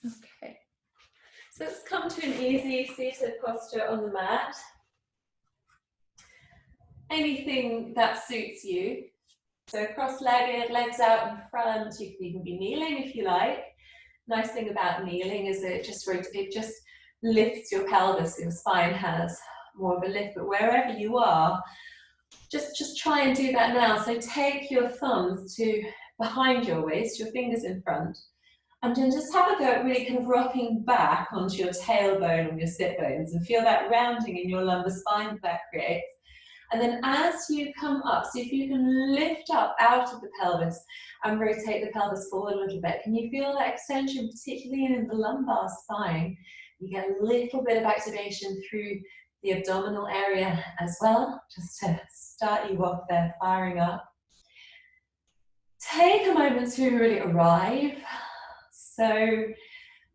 Okay. So let's come to an easy seated posture on the mat. Anything that suits you. So cross-legged, legs out in front. You can even be kneeling if you like. Nice thing about kneeling is that it just lifts your pelvis. Your spine has more of a lift, but wherever you are, just try and do that now. So take your thumbs to behind your waist, your fingers in front, and then just have a go at really kind of rocking back onto your tailbone or your sit bones and feel that rounding in your lumbar spine that creates. And then as you come up, see if you can lift up out of the pelvis and rotate the pelvis forward a little bit. Can you feel that extension, particularly in the lumbar spine? You get a little bit of activation through the abdominal area as well, just to start you off there, firing up. Take a moment to really arrive. So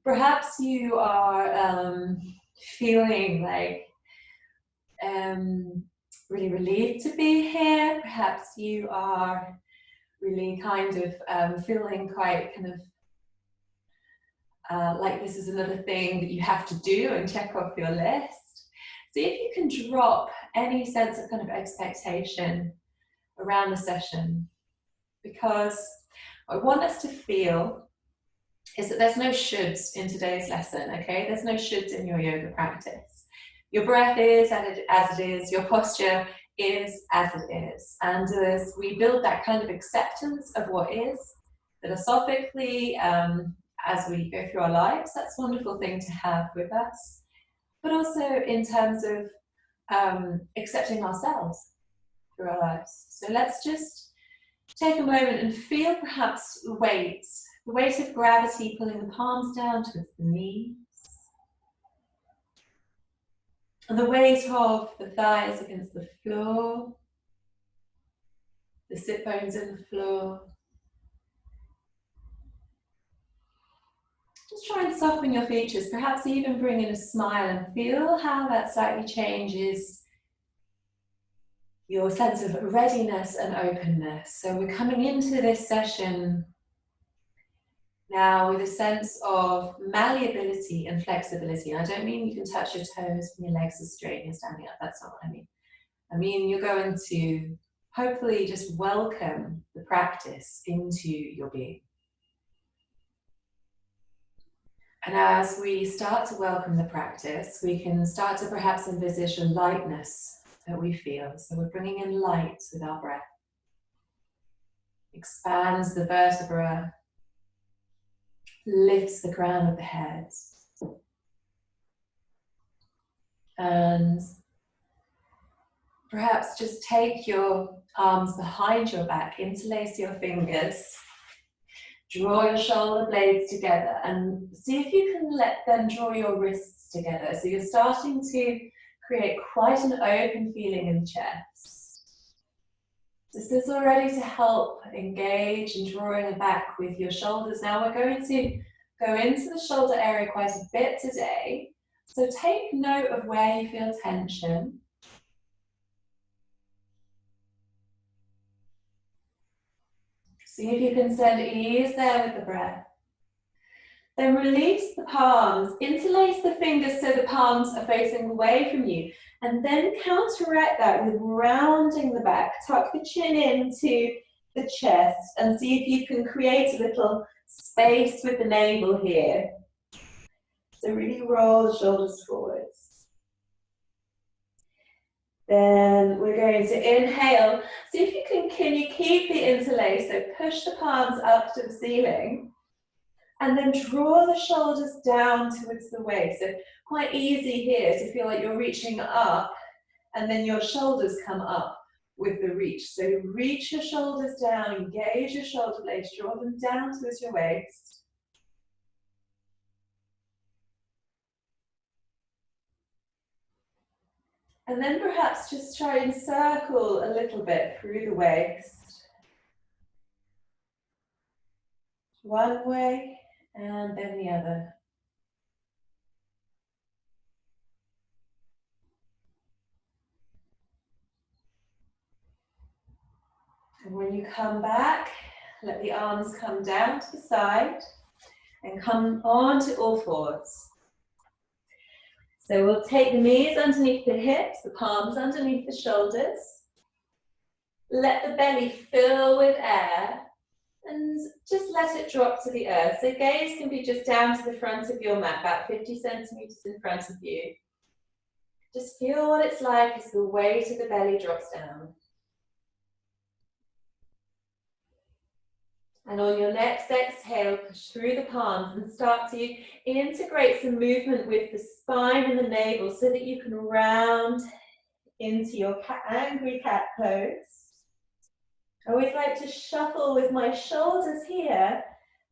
perhaps you are feeling like really relieved to be here. Perhaps you are really kind of feeling quite kind of like this is another thing that you have to do and check off your list. See if you can drop any sense of kind of expectation around the session, because what I want us to feel is that there's no shoulds in today's lesson, okay? There's no shoulds in your yoga practice. Your breath is as it is, your posture is as it is. And as we build that kind of acceptance of what is, philosophically, as we go through our lives, that's a wonderful thing to have with us. But also in terms of accepting ourselves through our lives. So let's just take a moment and feel perhaps the weight of gravity pulling the palms down towards the knees. And the weight of the thighs against the floor, the sit bones in the floor. Just try and soften your features, perhaps even bring in a smile and feel how that slightly changes your sense of readiness and openness. So we're coming into this session now with a sense of malleability and flexibility. I don't mean you can touch your toes and your legs are straight and you're standing up. That's not what I mean. I mean you're going to hopefully just welcome the practice into your being. And as we start to welcome the practice, we can start to perhaps envisage a lightness that we feel. So we're bringing in light with our breath. Expands the vertebra, lifts the crown of the head. And perhaps just take your arms behind your back, interlace your fingers, draw your shoulder blades together, and see if you can let them draw your wrists together. So you're starting to create quite an open feeling in the chest. This is already to help engage and drawing back with your shoulders. Now we're going to go into the shoulder area quite a bit today. So take note of where you feel tension. See if you can send ease there with the breath. Then release the palms, interlace the fingers so the palms are facing away from you, and then counteract that with rounding the back. Tuck the chin into the chest and see if you can create a little space with the navel here. So really roll the shoulders forwards. Then we're going to inhale. See if can you keep the interlace, so push the palms up to the ceiling. And then draw the shoulders down towards the waist. So quite easy here to feel like you're reaching up and then your shoulders come up with the reach. So reach your shoulders down, engage your shoulder blades, draw them down towards your waist. And then perhaps just try and circle a little bit through the waist. One way and then the other. And when you come back, let the arms come down to the side. and come on to all fours. So we'll take the knees underneath the hips, the palms underneath the shoulders. Let the belly fill with air and just let it drop to the earth. So gaze can be just down to the front of your mat, about 50 centimeters in front of you. Just feel what it's like as the weight of the belly drops down. And on your next exhale, push through the palms and start to integrate some movement with the spine and the navel so that you can round into your angry cat pose. I always like to shuffle with my shoulders here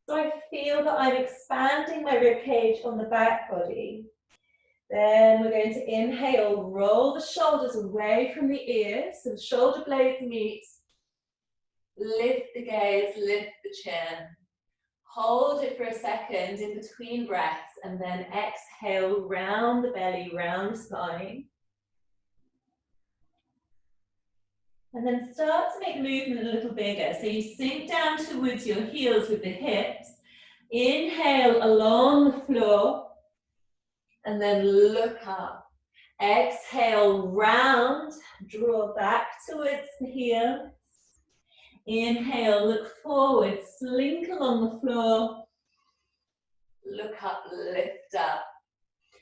so I feel that I'm expanding my rib cage on the back body. Then we're going to inhale, roll the shoulders away from the ears so the shoulder blades meet. Lift the gaze, lift the chin. Hold it for a second in between breaths and then exhale, round the belly, round the spine. And then start to make the movement a little bigger. So you sink down towards your heels with the hips. Inhale along the floor and then look up. Exhale, round, draw back towards the heel. Inhale, look forward, slink along the floor. Look up, lift up.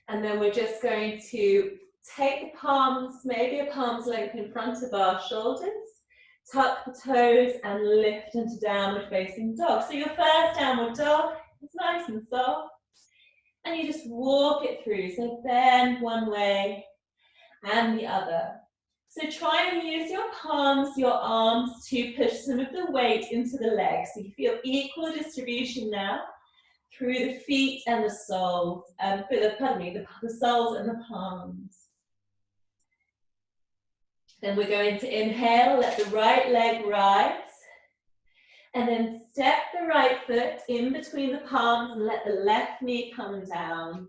And then we're just going to take the palms, maybe a palm's length in front of our shoulders. Tuck the toes and lift into downward facing dog. So your first downward dog is nice and soft. And you just walk it through. So bend one way and the other. So try and use your palms, your arms to push some of the weight into the legs. So you feel equal distribution now through the feet and the soles, the soles and the palms. Then we're going to inhale, let the right leg rise, and then step the right foot in between the palms and let the left knee come down.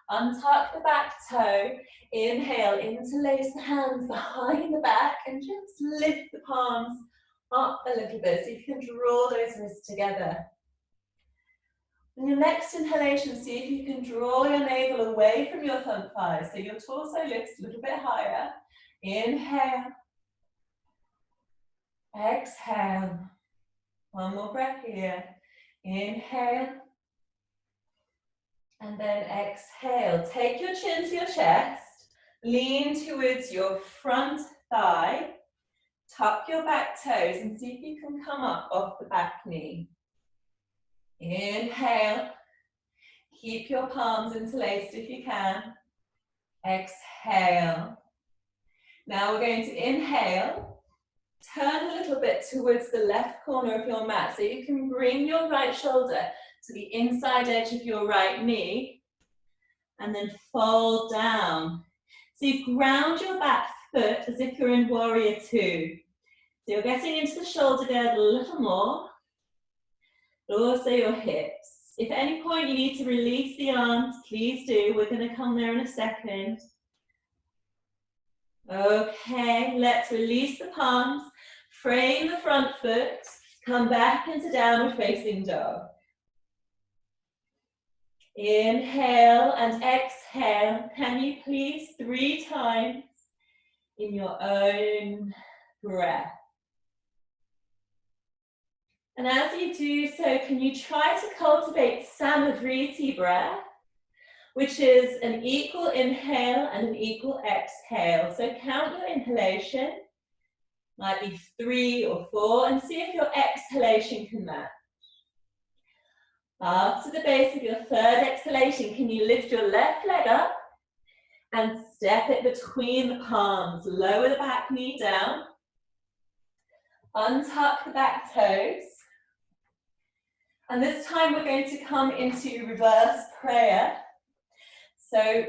Untuck the back toe, inhale, interlace the hands behind the back and just lift the palms up a little bit so you can draw those wrists together. On your next inhalation, see if you can draw your navel away from your thumb thighs so your torso lifts a little bit higher. Inhale, exhale. One more breath here. Inhale. And then exhale. Take your chin to your chest. Lean towards your front thigh. Tuck your back toes and see if you can come up off the back knee. Inhale. Keep your palms interlaced if you can. Exhale. Now we're going to inhale. Turn a little bit towards the left corner of your mat so you can bring your right shoulder to the inside edge of your right knee and then fold down. So you ground your back foot as if you're in warrior two. So you're getting into the shoulder girdle a little more, but also your hips. If at any point you need to release the arms, please do. We're going to come there in a second. Okay, let's release the palms, frame the front foot, come back into downward facing dog. Inhale and exhale. Can you please 3 times in your own breath? And as you do so, can you try to cultivate Samadhriti breath, which is an equal inhale and an equal exhale. So count your inhalation, might be 3 or 4, and see if your exhalation can match. After the base of your third exhalation, can you lift your left leg up and step it between the palms. Lower the back knee down. Untuck the back toes. And this time we're going to come into reverse prayer. So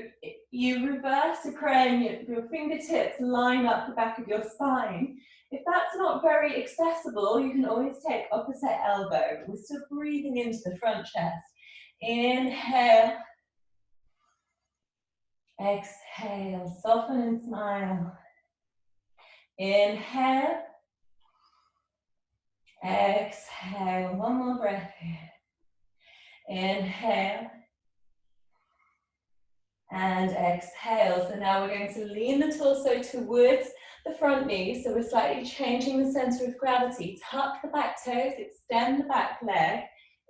you reverse the prayer and your fingertips line up the back of your spine. If that's not very accessible, you can always take opposite elbow. We're still breathing into the front chest. Inhale. Exhale, soften and smile. Inhale. Exhale, one more breath here. Inhale. And exhale. So now we're going to lean the torso towards the front knee. So we're slightly changing the center of gravity. Tuck the back toes, extend the back leg.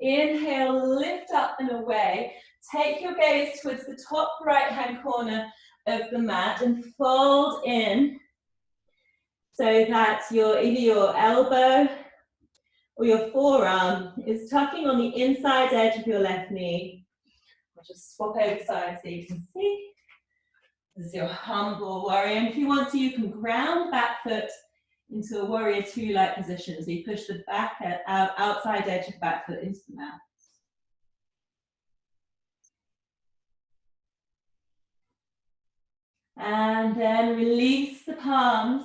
Inhale, lift up and away. Take your gaze towards the top right-hand corner of the mat and fold in so that either your elbow or your forearm is tucking on the inside edge of your left knee. I'll just swap over sides so you can see. This is your humble warrior. And if you want to, you can ground the back foot into a warrior two-like position. So you push the outside edge of the back foot into the mat. And then release the palms,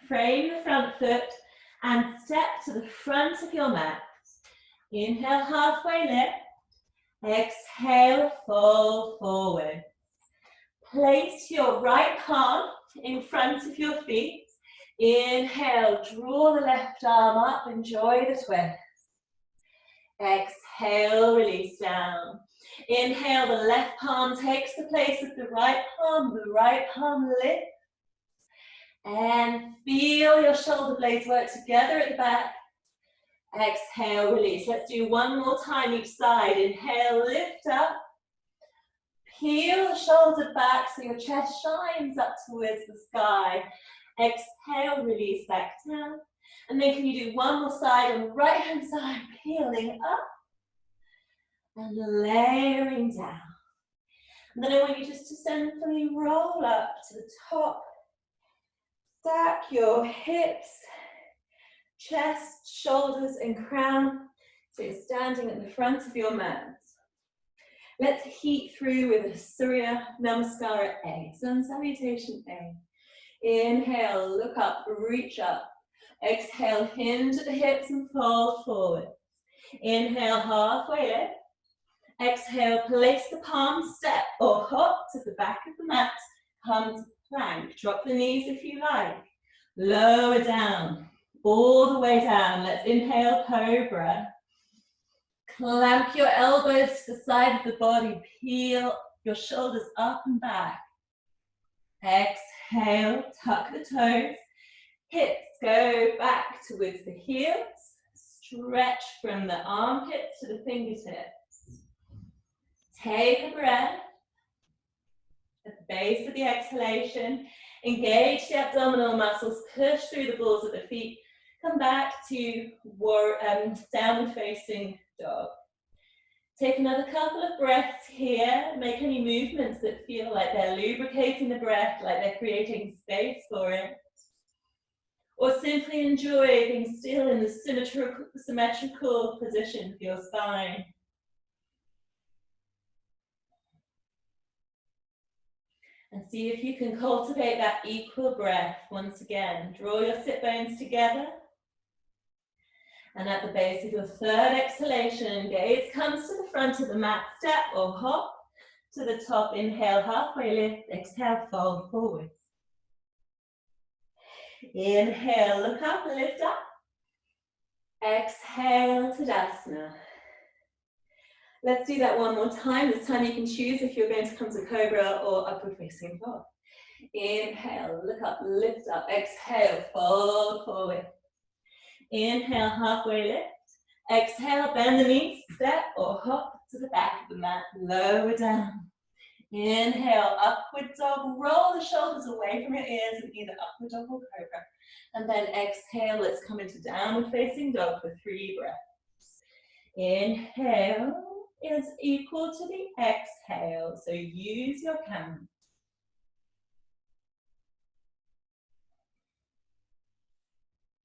frame the front foot, and step to the front of your mat. Inhale, halfway lift. Exhale, fold forward. Place your right palm in front of your feet. Inhale, draw the left arm up, enjoy the twist. Exhale, release down. Inhale, the left palm takes the place of the right palm lifts. And feel your shoulder blades work together at the back. Exhale, release. Let's do one more time each side. Inhale, lift up. Peel the shoulder back so your chest shines up towards the sky. Exhale, release back down. And then can you do one more side on the right hand side, peeling up and layering down. And then I want you just to simply roll up to the top. Stack your hips, chest, shoulders, and crown. So you're standing at the front of your mat. Let's heat through with a Surya Namaskara A, Sun Salutation A. Inhale, look up, reach up. Exhale, hinge at the hips and fold forward. Inhale, halfway lift. Exhale, place the palms, step or hop to the back of the mat. Come to plank. Drop the knees if you like. Lower down, all the way down. Let's inhale, cobra. Clamp your elbows to the side of the body. Peel your shoulders up and back. Exhale, tuck the toes. Hips go back towards the heels. Stretch from the armpits to the fingertips. Take a breath. At the base of the exhalation, engage the abdominal muscles, push through the balls of the feet. Come back to downward facing dog. Take another couple of breaths here. Make any movements that feel like they're lubricating the breath, like they're creating space for it. Or simply enjoy being still in the symmetrical position of your spine. And see if you can cultivate that equal breath once again. Draw your sit bones together. And at the base of your third exhalation, gaze comes to the front of the mat, step or hop to the top. Inhale, halfway lift. Exhale, fold forward. Inhale, look up, lift up. Exhale, Tadasana. Let's do that one more time. This time you can choose if you're going to come to Cobra or Upward Facing Dog. Inhale, look up, lift up. Exhale, fold forward. Inhale, halfway lift. Exhale, bend the knees, step or hop to the back of the mat. Lower down. Inhale, upward dog. Roll the shoulders away from your ears in either upward dog or cobra. And then exhale, let's come into downward facing dog for 3 breaths. Inhale is equal to the exhale, so use your count.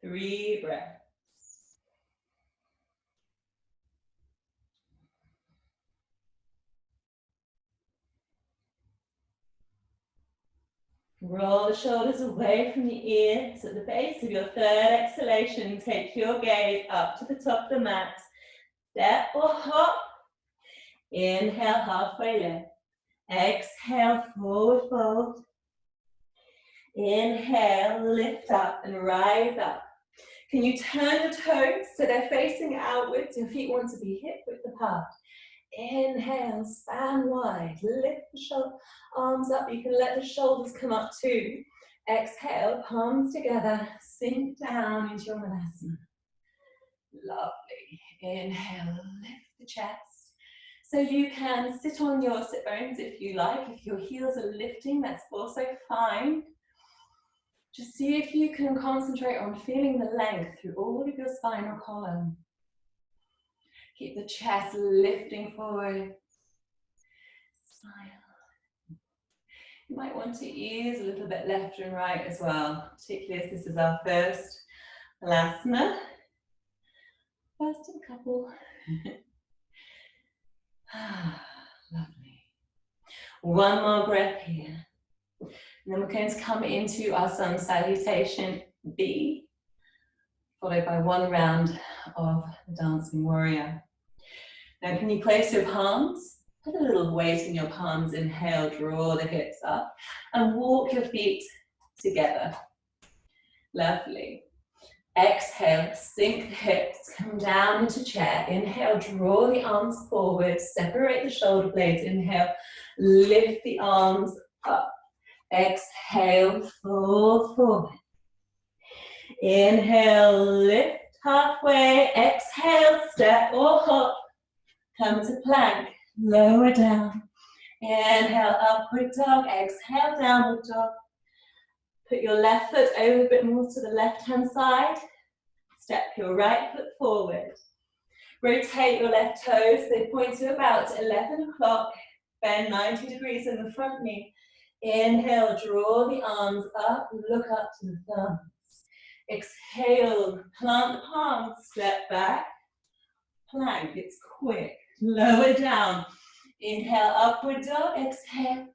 Three breaths. Roll the shoulders away from the ears. At the base of your third exhalation, take your gaze up to the top of the mat. Step or hop. Inhale, halfway lift. Exhale, forward fold. Inhale, lift up and rise up. Can you turn your toes so they're facing outwards? Your feet want to be hip width apart. Inhale, span wide, lift the arms up. You can let the shoulders come up too. Exhale, palms together, sink down into your Malasana. Lovely. Inhale, lift the chest. So you can sit on your sit bones if you like. If your heels are lifting, that's also fine. Just see if you can concentrate on feeling the length through all of your spinal column. Keep the chest lifting forward. Smile. You might want to ease a little bit left and right as well, particularly as this is our first Malasana. First of a couple. Lovely. One more breath here. And then we're going to come into our sun salutation B, followed by one round of the dancing warrior. Now can you place your palms? Put a little weight in your palms. Inhale, draw the hips up and walk your feet together. Lovely. Exhale, sink the hips, come down into chair. Inhale, draw the arms forward, separate the shoulder blades. Inhale, lift the arms up. Exhale, fall forward. Inhale, lift halfway. Exhale, step or hop. Come to plank, lower down. Inhale, upward dog. Exhale, downward dog. Put your left foot over a bit more to the left-hand side. Step your right foot forward. Rotate your left toes. They point to about 11 o'clock. Bend 90 degrees in the front knee. Inhale, draw the arms up. Look up to the thumbs. Exhale, plant the palms. Step back. Plank. It's quick. Lower down. Inhale, upward dog. Exhale,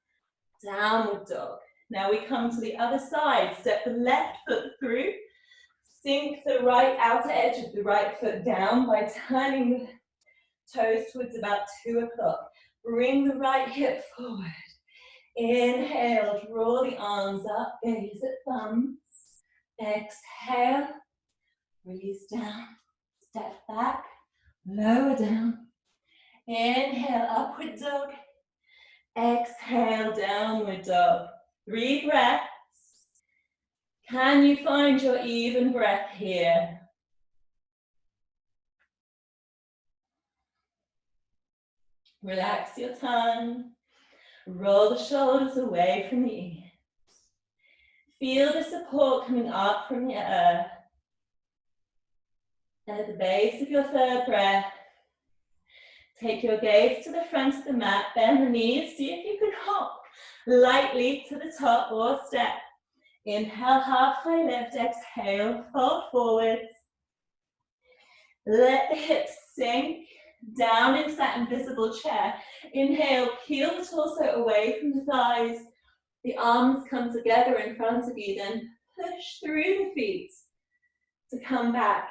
downward dog. Now we come to the other side. Step the left foot through. Sink the right outer edge of the right foot down by turning the toes towards about 2 o'clock. Bring the right hip forward. Inhale, draw the arms up, gaze at thumbs. Exhale, release down. Step back, lower down. Inhale, upward dog. Exhale, downward dog. 3 breaths. Can you find your even breath here? Relax your tongue. Roll the shoulders away from the ears. Feel the support coming up from the earth. And at the base of your third breath, take your gaze to the front of the mat, bend the knees, see if you can hop lightly to the top or step. Inhale, halfway lift, exhale, fold forwards. Let the hips sink down into that invisible chair. Inhale, peel the torso away from the thighs. The arms come together in front of you, then push through the feet to come back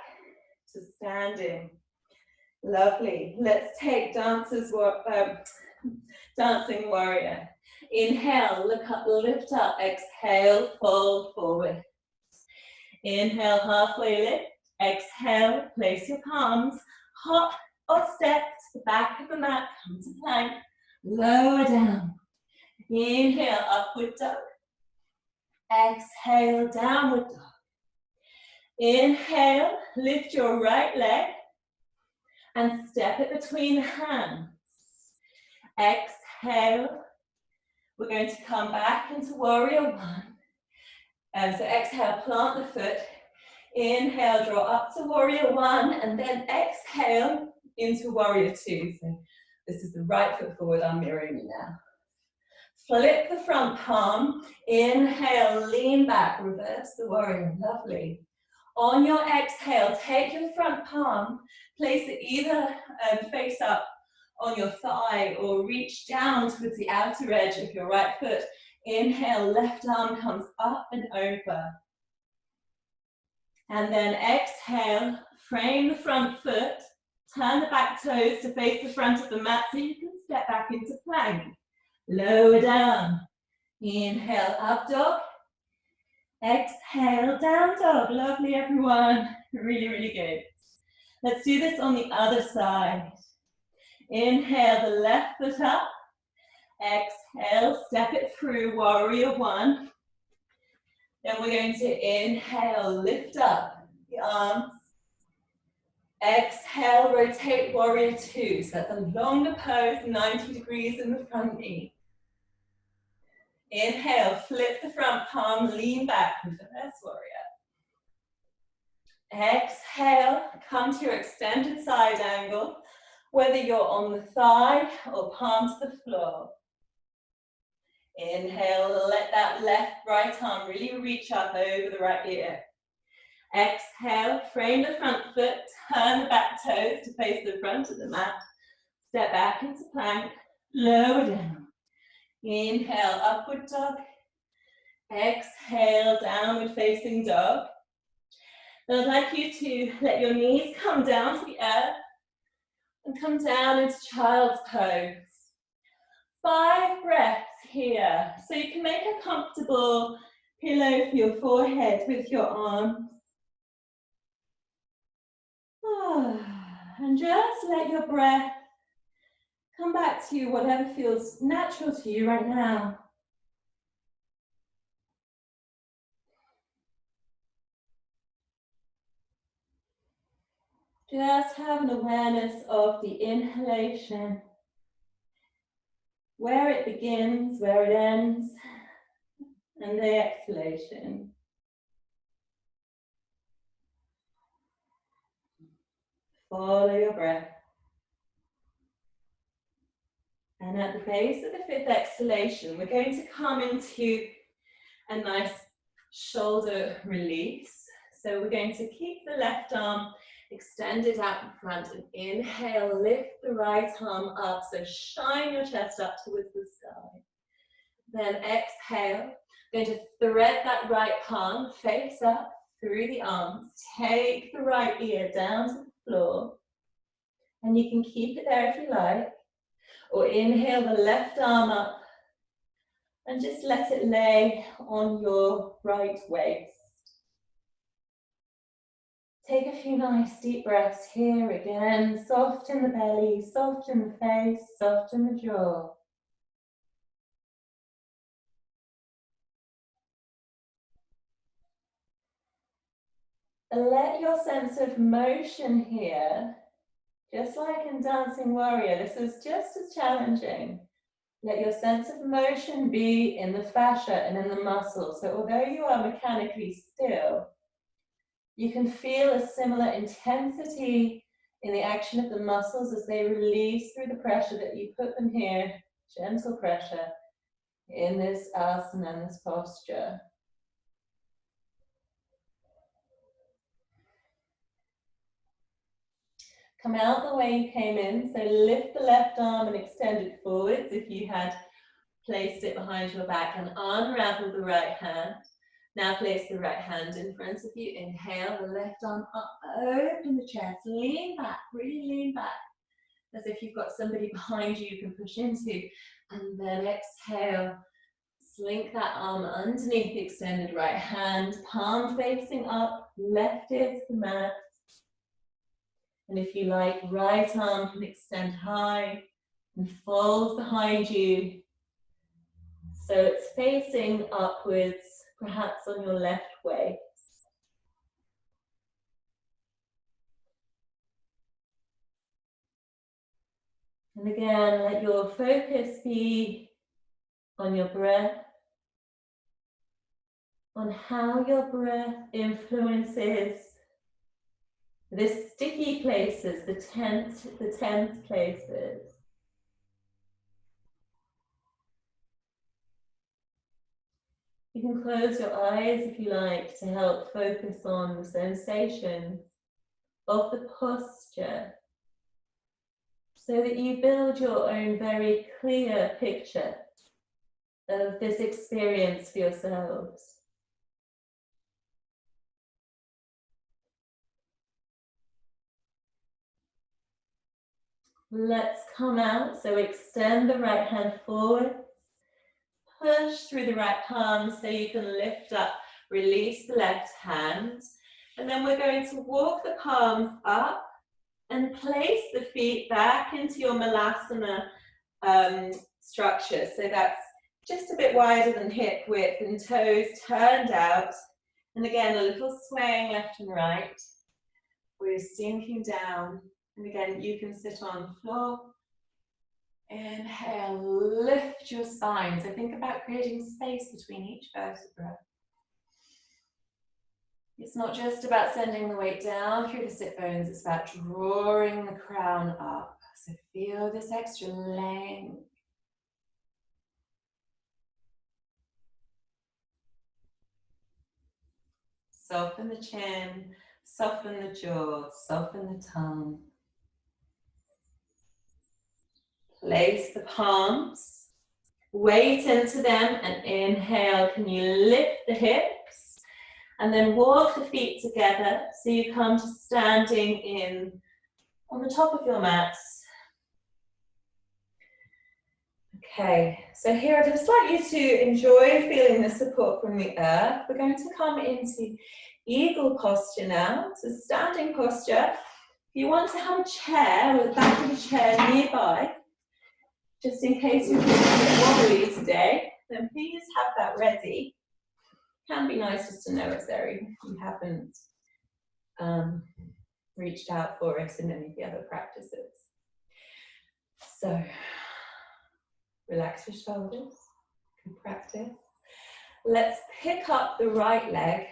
to standing. Lovely. Let's take dancing warrior. Inhale, look up, lift up. Exhale, fold forward. Inhale, halfway lift. Exhale, place your palms. Hop or step to the back of the mat. Come to plank. Lower down. Inhale, upward dog. Exhale, downward dog. Inhale, lift your right leg and step it between the hands. Exhale. We're going to come back into warrior one. So exhale, plant the foot. Inhale, draw up to warrior one, and then exhale into warrior two. So this is the right foot forward, I'm mirroring you now. Flip the front palm. Inhale, lean back, reverse the warrior. Lovely. On your exhale, take your front palm, place it either face up on your thigh or reach down towards the outer edge of your right foot. Inhale, left arm comes up and over. And then exhale, frame the front foot, turn the back toes to face the front of the mat so you can step back into plank. Lower down. Inhale, up dog. Exhale, down dog. Lovely, everyone. Really, really good. Let's do this on the other side. Inhale the left foot up. Exhale, step it through, warrior one. Then we're going to inhale, lift up the arms. Exhale, rotate warrior two. So that's a longer pose, 90 degrees in the front knee. Inhale, flip the front palm, lean back, reverse warrior. Exhale, come to your extended side angle, whether you're on the thigh or palm to the floor. Inhale, let that left, right arm really reach up over the right ear. Exhale, frame the front foot, turn the back toes to face the front of the mat. Step back into plank, lower down. Inhale, upward dog. Exhale, downward facing dog. Now I'd like you to let your knees come down to the earth and come down into child's pose. 5 breaths here. So you can make a comfortable pillow for your forehead with your arms. And just let your breath come back to you, whatever feels natural to you right now. Just have an awareness of the inhalation, where it begins, where it ends, and the exhalation. Follow your breath. And at the base of the 5th exhalation, we're going to come into a nice shoulder release. So we're going to keep the left arm extended out in front and inhale, lift the right arm up. So shine your chest up towards the sky. Then exhale, going to thread that right palm face up through the arms. Take the right ear down to the floor. And you can keep it there if you like. Or inhale the left arm up and just let it lay on your right waist. Take a few nice deep breaths here again. Soften the belly, soften the face, soften the jaw. Let your sense of motion here, just like in Dancing Warrior, this is just as challenging. Let your sense of motion be in the fascia and in the muscles. So although you are mechanically still, you can feel a similar intensity in the action of the muscles as they release through the pressure that you put them here, gentle pressure, in this asana and this posture. Come out the way you came in, so lift the left arm and extend it forwards if you had placed it behind your back, and unravel the right hand. Now place the right hand in front of you. Inhale, the left arm up, open the chest, lean back, really lean back, as if you've got somebody behind you can push into. And then exhale, slink that arm underneath the extended right hand, palm facing up, left ear to the mat. And if you like, right arm can extend high and fold behind you. So it's facing upwards, perhaps on your left waist. And again, let your focus be on your breath, on how your breath influences the sticky places, the tense places. You can close your eyes if you like to help focus on the sensation of the posture, so that you build your own very clear picture of this experience for yourselves. Let's come out, so extend the right hand forward, push through the right palm so you can lift up, release the left hand, and then we're going to walk the palms up And place the feet back into your Malasana structure. So that's just a bit wider than hip width and toes turned out. And again, a little swaying left and right. We're sinking down. And again, you can sit on the floor. Inhale, lift your spine. So think about creating space between each vertebra. It's not just about sending the weight down through the sit bones, it's about drawing the crown up. So feel this extra length. Soften the chin, soften the jaw, soften the tongue. Place the palms, weight into them, and inhale. Can you lift the hips? And then walk the feet together so you come to standing in on the top of your mats. Okay, so here I'd just like you to enjoy feeling the support from the earth. We're going to come into eagle posture now, so standing posture. If you want to have a chair or the back of a chair nearby, just in case you're feeling a bit wobbly today, then please have that ready. Can be nice just to know it's there if you haven't reached out for it in any of the other practices. So, relax your shoulders, good practice. Let's pick up the right leg.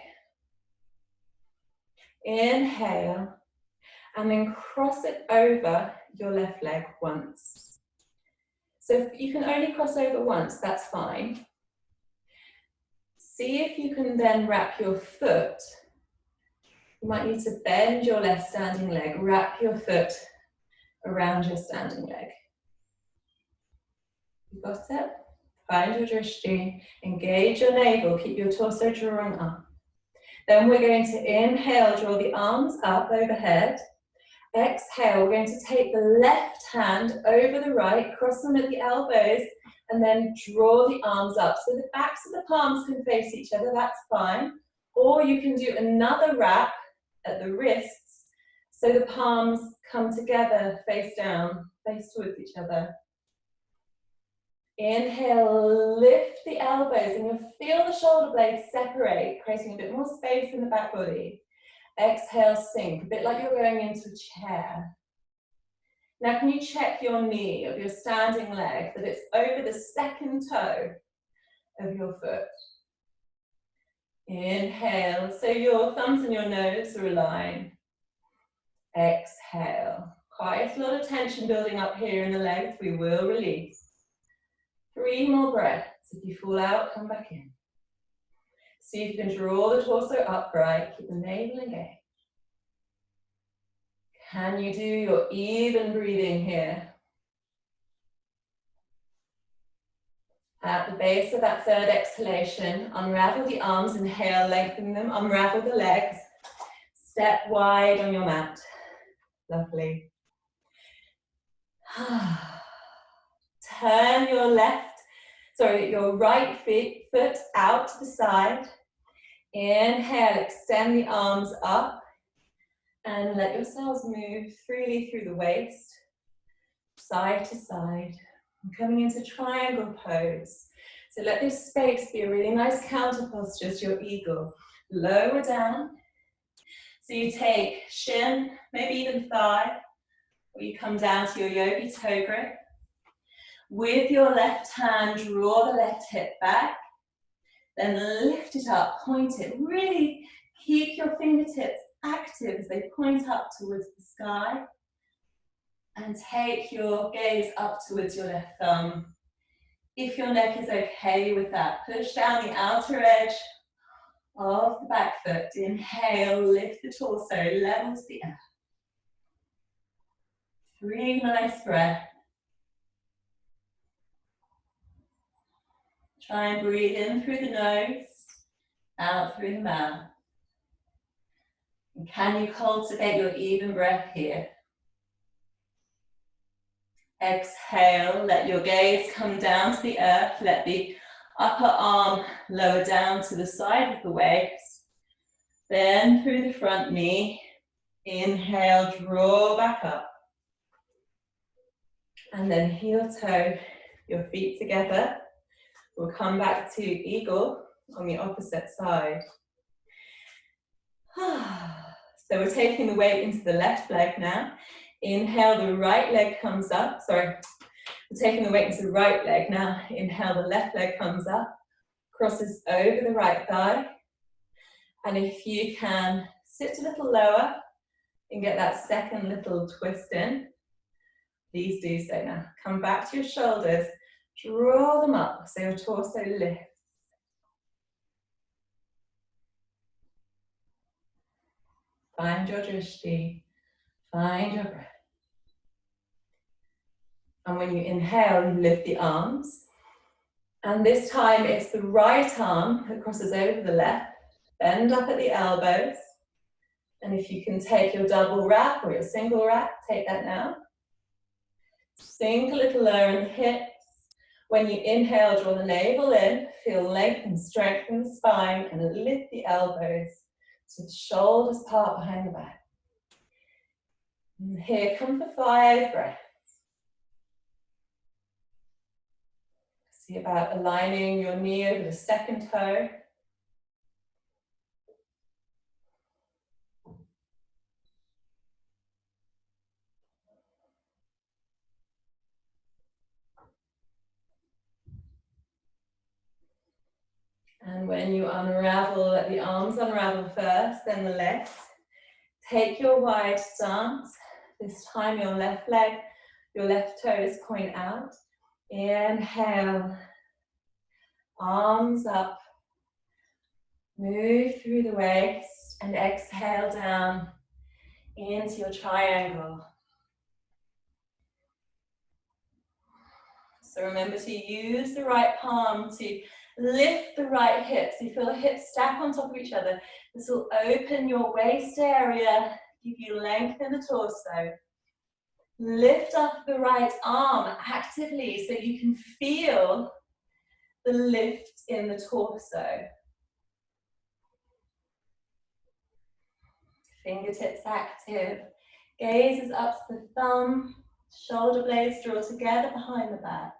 Inhale, and then cross it over your left leg once. So if you can only cross over once, that's fine. See if you can then wrap your foot. You might need to bend your left standing leg, wrap your foot around your standing leg. You got it? Find your drishti, engage your navel, keep your torso drawn up. Then we're going to inhale, draw the arms up overhead. Exhale, we're going to take the left hand over the right, cross them at the elbows, and then draw the arms up. So the backs of the palms can face each other, that's fine. Or you can do another wrap at the wrists, so the palms come together, face down, face towards each other. Inhale, lift the elbows, and you'll feel the shoulder blades separate, creating a bit more space in the back body. Exhale, sink, a bit like you're going into a chair. Now can you check your knee of your standing leg, that it's over the second toe of your foot. Inhale, so your thumbs and your nose are aligned. Exhale, quite a lot of tension building up here in the legs, we will release. 3 more breaths. If you fall out, come back in. See if you can draw the torso upright, keep the navel engaged. Can you do your even breathing here? At the base of that third exhalation, unravel the arms, inhale, lengthen them, unravel the legs. Step wide on your mat. Lovely. Turn your your right foot out to the side. Inhale, extend the arms up and let yourselves move freely through the waist, side to side. I'm coming into triangle pose. So let this space be a really nice counter posture to your eagle. Lower down. So you take shin, maybe even thigh, or you come down to your yogi toe grip. With your left hand, draw the left hip back, then lift it up, point it. Really keep your fingertips active as they point up towards the sky. And take your gaze up towards your left thumb. If your neck is okay with that, push down the outer edge of the back foot. Inhale, lift the torso, level to the earth. 3 nice breaths. Try and breathe in through the nose, out through the mouth. And can you cultivate your even breath here? Exhale, let your gaze come down to the earth. Let the upper arm lower down to the side of the waist. Bend through the front knee. Inhale, draw back up. And then heel toe your feet together. We'll come back to eagle on the opposite side. So we're taking the weight into the left leg now. Inhale, the right leg comes up. Sorry, we're taking the weight into the right leg now. Inhale, the left leg comes up, crosses over the right thigh. And if you can sit a little lower and get that second little twist in, please do so now. Come back to your shoulders, draw them up so your torso lifts. Find your drishti, find your breath. And when you inhale, you lift the arms. And this time it's the right arm that crosses over the left. Bend up at the elbows. And if you can take your double wrap or your single wrap, take that now. Sink a little lower in the hips. When you inhale, draw the navel in. Feel length and strength in the spine and lift the elbows so the shoulders part behind the back. And here, come for 5 breaths. See about aligning your knee over the second toe. And when you unravel, let the arms unravel first, then the legs. Take your wide stance. This time your left leg, your left toes point out. Inhale, arms up. Move through the waist and exhale down into your triangle. So remember to use the right palm to lift the right hips. You feel the hips stack on top of each other. This will open your waist area, give you length in the torso. Lift up the right arm actively so you can feel the lift in the torso. Fingertips active. Gaze is up to the thumb. Shoulder blades draw together behind the back.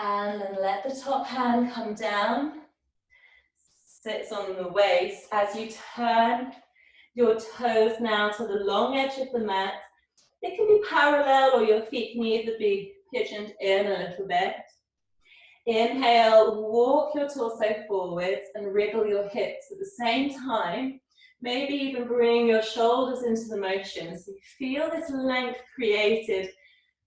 And then let the top hand come down. Sits on the waist as you turn your toes now to the long edge of the mat. It can be parallel or your feet can either be pigeoned in a little bit. Inhale, walk your torso forwards and wriggle your hips at the same time. Maybe even bring your shoulders into the motion so you feel this length created,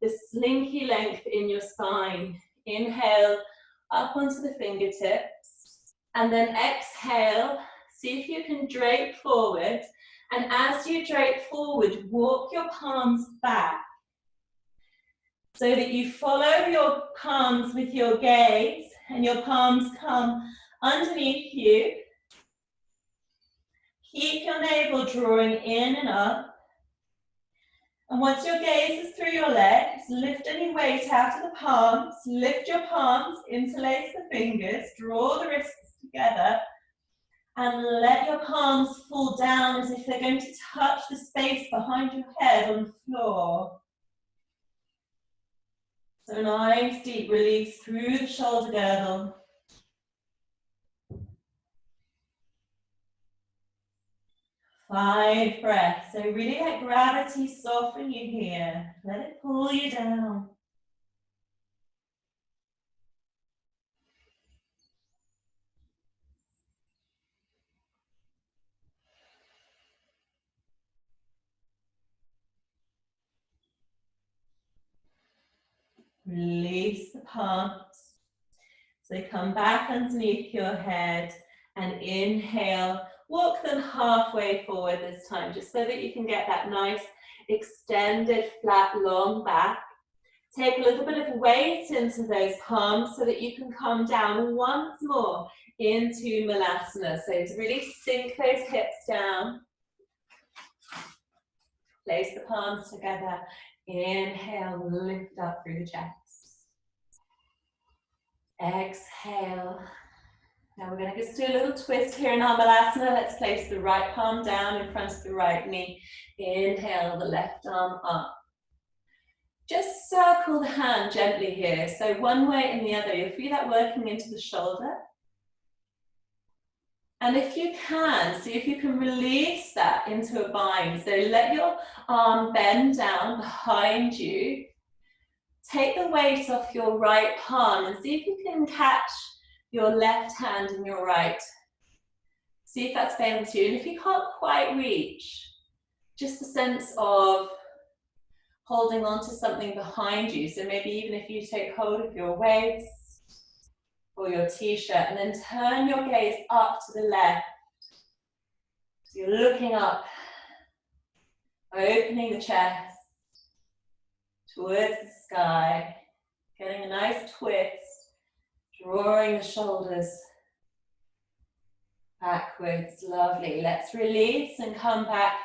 this slinky length in your spine. Inhale, up onto the fingertips. And then exhale, see if you can drape forward. And as you drape forward, walk your palms back so that you follow your palms with your gaze and your palms come underneath you. Keep your navel drawing in and up. And once your gaze is through your legs, lift any weight out of the palms, lift your palms, interlace the fingers, draw the wrists together, and let your palms fall down as if they're going to touch the space behind your head on the floor. So a nice deep release through the shoulder girdle. Five breaths. So really let gravity soften you here. Let it pull you down. Release the palms. So come back underneath your head and inhale. Walk them halfway forward this time, just so that you can get that nice extended, flat, long back. Take a little bit of weight into those palms so that you can come down once more into Malasana. So to really sink those hips down. Place the palms together. Inhale, lift up through the chest. Exhale. Now we're going to just do a little twist here in our Malasana. Let's place the right palm down in front of the right knee. Inhale, the left arm up. Just circle the hand gently here. So one way and the other. You'll feel that working into the shoulder. And if you can, see if you can release that into a bind. So let your arm bend down behind you. Take the weight off your right palm and see if you can catch your left hand in your right. See if that's available to you. And if you can't quite reach, just a sense of holding on to something behind you. So maybe even if you take hold of your waist or your t-shirt and then turn your gaze up to the left. So you're looking up, opening the chest towards the sky, getting a nice twist, drawing the shoulders backwards. Lovely. Let's release and come back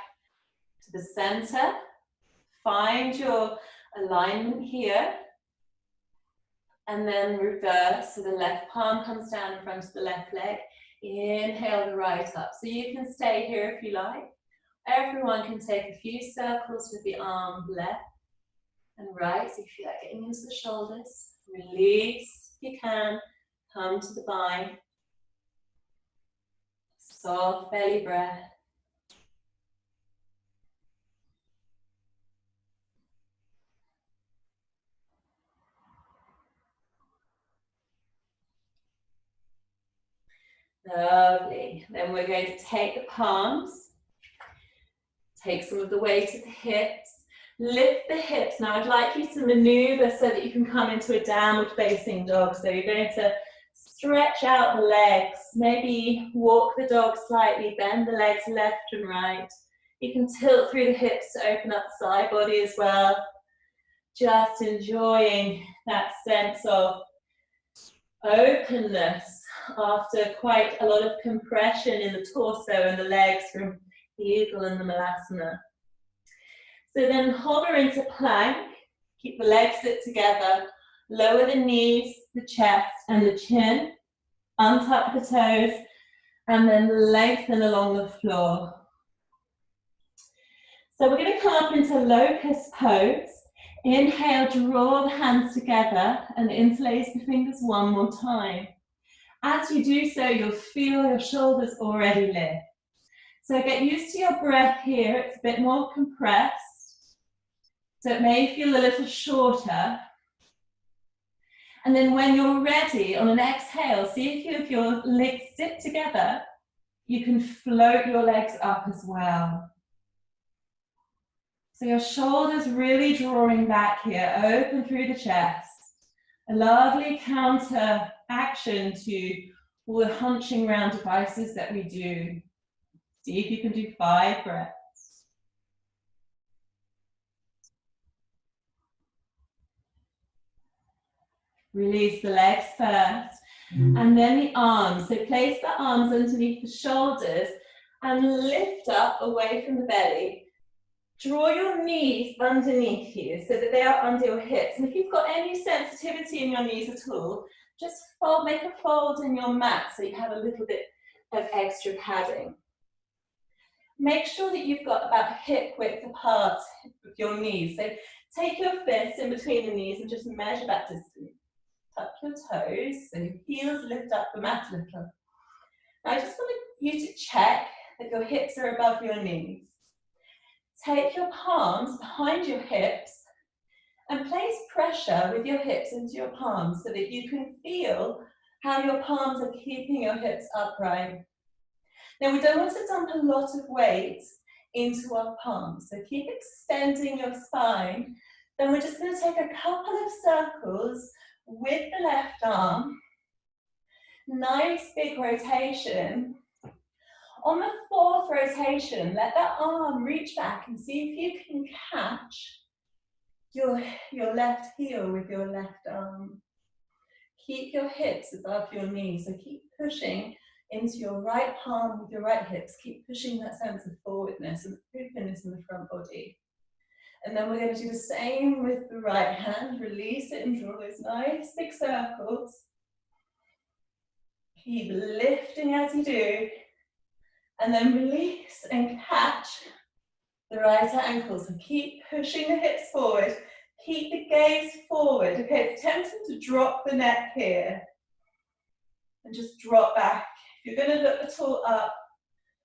to the center. Find your alignment here. And then reverse. So the left palm comes down in front of the left leg. Inhale the right up. So you can stay here if you like. Everyone can take a few circles with the arm left and right. So you feel like getting into the shoulders. Release if you can. Come to the bind. Soft belly breath. Lovely. Then we're going to take the palms. Take some of the weight of the hips. Lift the hips. Now I'd like you to maneuver so that you can come into a downward facing dog. So you're going to stretch out the legs. Maybe walk the dog slightly. Bend the legs left and right. You can tilt through the hips to open up the side body as well. Just enjoying that sense of openness after quite a lot of compression in the torso and the legs from the eagle and the Malasana. So then hover into plank, keep the legs sit together, lower the knees, the chest and the chin, untuck the toes and then lengthen along the floor. So we're going to come up into locust pose. Inhale, draw the hands together and interlace the fingers one more time. As you do so, you'll feel your shoulders already lift. So get used to your breath here. It's a bit more compressed. So it may feel a little shorter. And then when you're ready, on an exhale, see if your legs sit together, you can float your legs up as well. So your shoulders really drawing back here, open through the chest. A lovely counter action to all the hunching round devices that we do. See if you can do 5 breaths. Release the legs first, and then the arms. So place the arms underneath the shoulders and lift up away from the belly. Draw your knees underneath you so that they are under your hips. And if you've got any sensitivity in your knees at all, just make a fold in your mat so you have a little bit of extra padding. Make sure that you've got about hip width apart with your knees. So take your fists in between the knees and just measure that distance. Tuck your toes so your heels lift up the mat a little. Now I just want you to check that your hips are above your knees. Take your palms behind your hips and place pressure with your hips into your palms so that you can feel how your palms are keeping your hips upright. Now we don't want to dump a lot of weight into our palms, so keep extending your spine. Then we're just going to take a couple of circles with the left arm. Nice big rotation. On the 4th rotation, let that arm reach back and see if you can catch your left heel with your left arm. Keep your hips above your knees, so keep pushing into your right palm with your right hips. Keep pushing that sense of forwardness and openness in the front body. And then we're going to do the same with the right hand. Release it and draw those nice big circles. Keep lifting as you do. And then release and catch the right ankles. And keep pushing the hips forward. Keep the gaze forward. Okay, it's tempting to drop the neck here. And just drop back. If you're going to look at all up,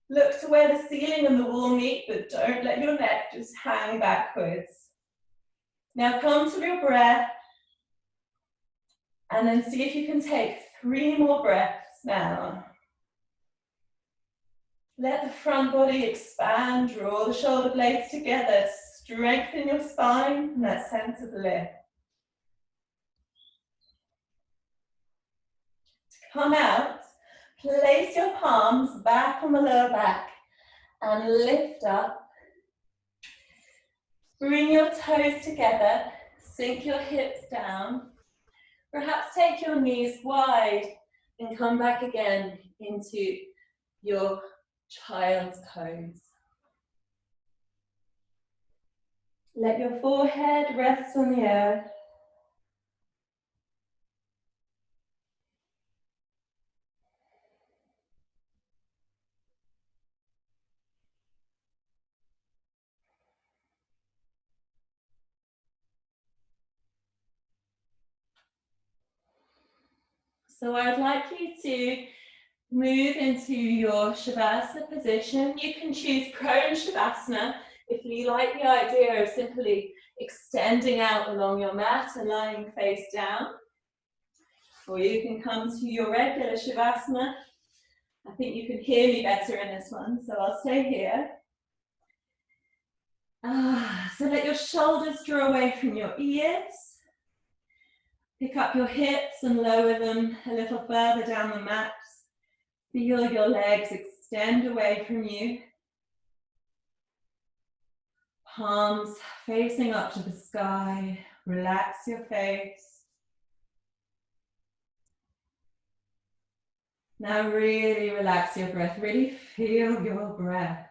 look to where the ceiling and the wall meet, but don't let your neck just hang backwards. Now come to your breath, and then see if you can take 3 more breaths now. Let the front body expand, draw the shoulder blades together, strengthen your spine and that sense of lift. To come out, place your palms back on the lower back and lift up. Bring your toes together, sink your hips down. Perhaps take your knees wide and come back again into your child's pose. Let your forehead rest on the earth. So I'd like you to move into your Shavasana position. You can choose prone Shavasana if you like the idea of simply extending out along your mat and lying face down. Or you can come to your regular Shavasana. I think you can hear me better in this one, so I'll stay here. So let your shoulders draw away from your ears. Pick up your hips and lower them a little further down the mat. Feel your legs extend away from you. Palms facing up to the sky. Relax your face. Now really relax your breath. Really feel your breath.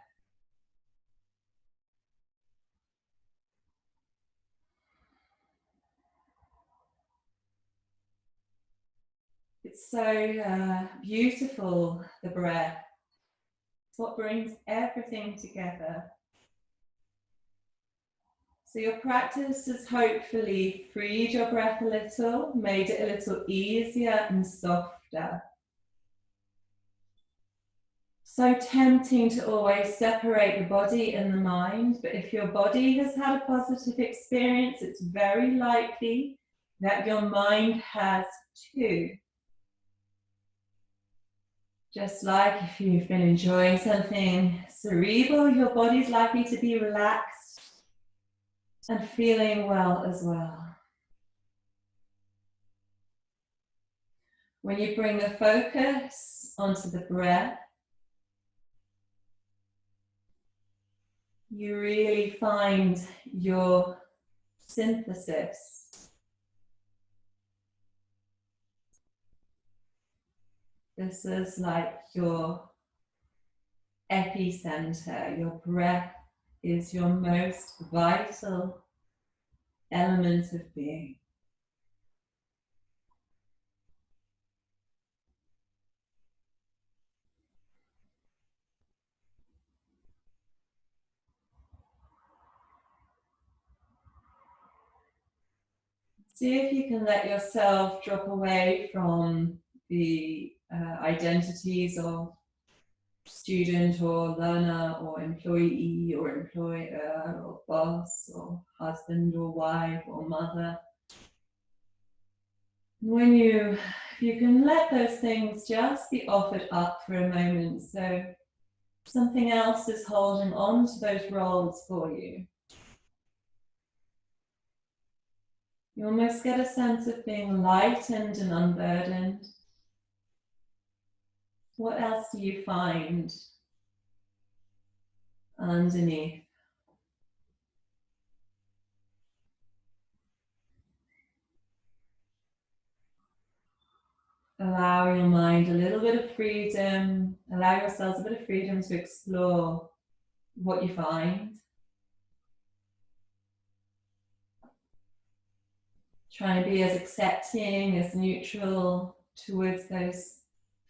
It's so beautiful, the breath. It's what brings everything together. So your practice has hopefully freed your breath a little, made it a little easier and softer. So tempting to always separate the body and the mind, but if your body has had a positive experience, it's very likely that your mind has too. Just like if you've been enjoying something cerebral, your body's likely to be relaxed and feeling well as well. When you bring the focus onto the breath, you really find your synthesis. This is like your epicenter. Your breath is your most vital element of being. See if you can let yourself drop away from the identities of student or learner or employee or employer or boss or husband or wife or mother. When you can let those things just be offered up for a moment, so something else is holding on to those roles for you. You almost get a sense of being lightened and unburdened. What else do you find underneath? Allow your mind a little bit of freedom. Allow yourselves a bit of freedom to explore what you find. try and be as accepting, as neutral towards those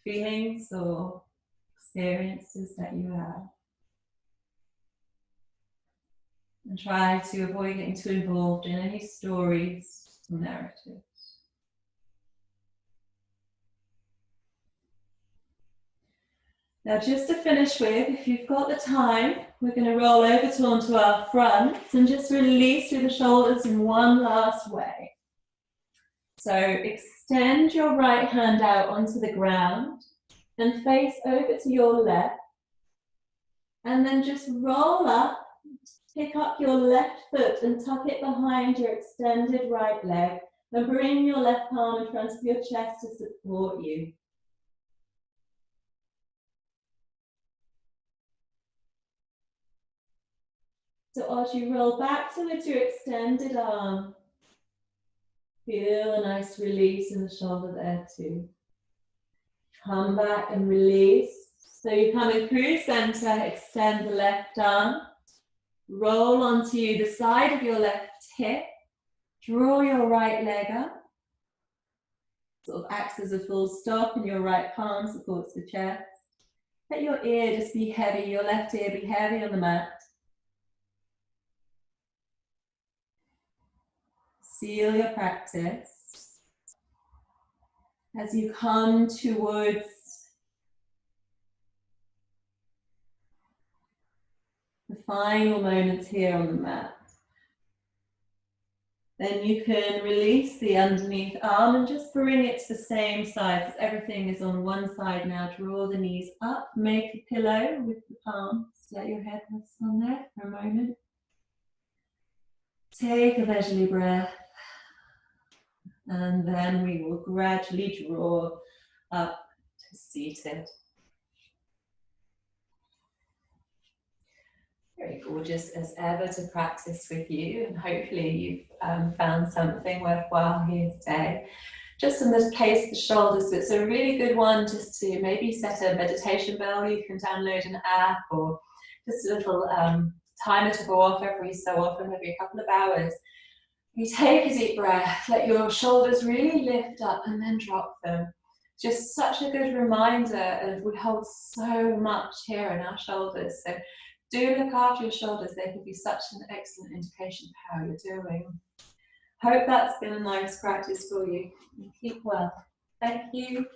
feelings or experiences that you have. And try to avoid getting too involved in any stories or narratives. Now, just to finish with, if you've got the time, we're going to roll over onto our fronts and just release through the shoulders in one last way. So extend your right hand out onto the ground and face over to your left. And then just roll up, pick up your left foot and tuck it behind your extended right leg. And bring your left palm in front of your chest to support you. So as you roll back towards your extended arm, feel a nice release in the shoulder there too. Come back and release. So you're coming through center, extend the left arm, roll onto the side of your left hip, draw your right leg up, sort of acts as a full stop, and your right palm supports the chest. Let your ear just be heavy, your left ear be heavy on the mat. Seal your practice as you come towards the final moments here on the mat. Then you can release the underneath arm and just bring it to the same side. As everything is on one side now, draw the knees up, make a pillow with the palms. Let your head rest on there for a moment. Take a leisurely breath. And then we will gradually draw up to seated. Very gorgeous as ever to practice with you, and hopefully you've found something worthwhile here today. Just in the case of the shoulders, it's a really good one just to maybe set a meditation bell. You can download an app or just a little timer to go off every so often, maybe a couple of hours. You take a deep breath, let your shoulders really lift up and then drop them. Just such a good reminder, and we hold so much here in our shoulders. So do look after your shoulders. They can be such an excellent indication of how you're doing. Hope that's been a nice practice for you. Keep well. Thank you.